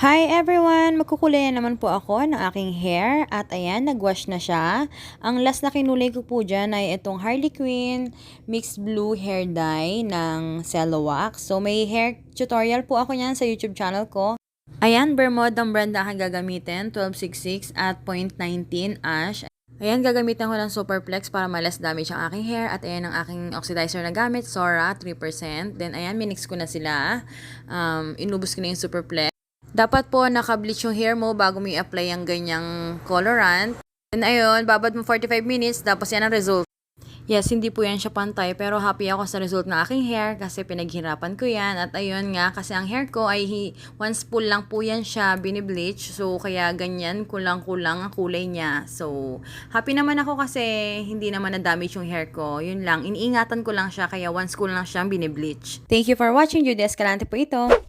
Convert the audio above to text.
Hi everyone! Magkukulay naman po ako ng aking hair at ayan, nagwash na siya. Ang last na kinulay ko po dyan ay itong Harley Quinn Mixed Blue Hair Dye ng Cello Wax. So may hair tutorial po ako niyan sa YouTube channel ko. Ayan, Bermuda ang brand na aking gagamitin, 1266 at 0.19 Ash. Ayan, gagamitan ko ng Superflex para ma-less damage ang aking hair. At ayan ang aking oxidizer na gamit, Sora 3%. Then ayan, minix ko na sila. Inubos ko na yung Superflex. Dapat po naka-bleach yung hair mo bago mo i-apply ang ganyang colorant. And ayun, babad mo 45 minutes, tapos yan ang result. Yes, hindi po yan siya pantay, pero happy ako sa result ng aking hair kasi pinaghirapan ko yan. At ayun nga, kasi ang hair ko ay one spool lang po yan siya, binibleach. So, kaya ganyan, kulang-kulang ang kulay niya. So, happy naman ako kasi hindi naman na-damage yung hair ko. Yun lang, iniingatan ko lang siya, kaya one spool lang siyang binibleach. Thank you for watching, Judy Escalante po ito.